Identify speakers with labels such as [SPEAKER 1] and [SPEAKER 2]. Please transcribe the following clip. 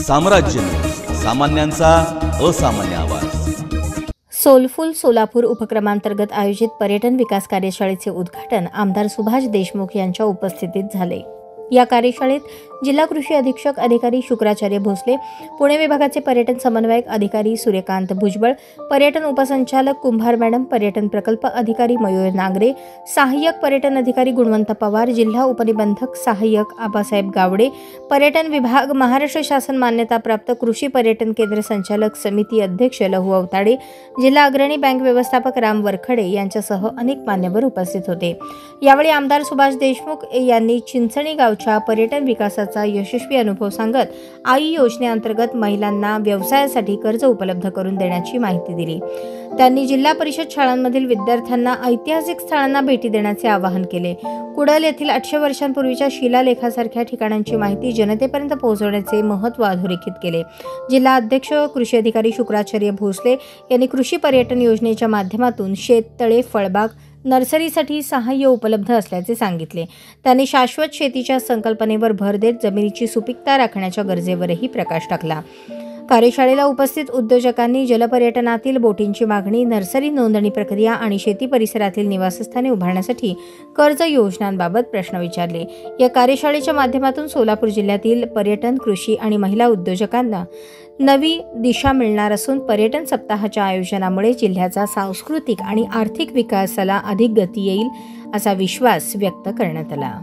[SPEAKER 1] साम्राज्य न्यूज, सामान्यांचा असामान्य आवाज।
[SPEAKER 2] सोलफुल सोलापूर उपक्रमांतर्गत आयोजित पर्यटन विकास कार्यशाळेचे उद्घाटन आमदार सुभाष देशमुख यांच्या उपस्थितीत झाले। या कार्यशाळेत जिल्हा कृषी अधीक्षक अधिकारी शुक्राचार्य भोसले, पुणे विभागाचे पर्यटन समन्वयक अधिकारी सूर्यकांत भुजबळ, पर्यटन उपसंचालक कुंभार मॅडम, पर्यटन प्रकल्प अधिकारी मयूर नांगरे, सहाय्यक पर्यटन अधिकारी गुणवंत पवार, जिल्हा उपनिबंधक सहाय्यक आबासाहेब गावडे, पर्यटन विभाग, महाराष्ट्र शासन मान्यताप्राप्त कृषी पर्यटन केंद्र संचालक समिती अध्यक्ष लहू अवताडे, जिल्हा अग्रणी बँक व्यवस्थापक राम वरखडे यांच्यासह अनेक मान्यवर उपस्थित होते। यावेळी आमदार सुभाष देशमुख यांनी चिंचणी गावच्या पर्यटन विकासाचा यशस्वी अनुभव सांगत आई योजनेअंतर्गत महिलांना व्यवसायासाठी कर्ज उपलब्ध करून देण्याची माहिती दिली। त्यांनी जिल्हा परिषद शाळांमधील विद्यार्थ्यांना ऐतिहासिक स्थळांना भेटी देण्याचे आवाहन केले। कुडल येथील 800 वर्षांपूर्वीच्या शिलालेखासारख्या ठिकाणांची माहिती जनतेपर्यंत पोहोचवण्याचे महत्त्व अधोरेखित केले। जिल्हा अध्यक्ष कृषी अधिकारी शुक्राचार्य भोसले यांनी कृषी पर्यटन योजनेच्या माध्यमातून शेततळे, फळबाग, नर्सरीसाठी सहाय्य उपलब्ध असल्याचे सांगितले। त्यांनी शाश्वत शेतीच्या संकल्पनेवर भर देत जमिनीची सुपीकता राखण्याच्या गरजेवरही प्रकाश टाकला। कार्यशाळेला उपस्थित उद्योजकांनी जलपर्यटनातील बोटींची मागणी, नर्सरी नोंदणी प्रक्रिया आणि शेती परिसरातील निवासस्थाने उभारण्यासाठी कर्ज योजनांबाबत प्रश्न विचारले। या कार्यशाळेच्या माध्यमातून सोलापूर जिल्ह्यातील पर्यटन, कृषी आणि महिला उद्योजकांना नवी दिशा मिळणार असून पर्यटन सप्ताहाच्या आयोजनामुळे जिल्ह्याचा सांस्कृतिक आणि आर्थिक विकासाला अधिक गती येईल असा विश्वास व्यक्त करण्यात आला।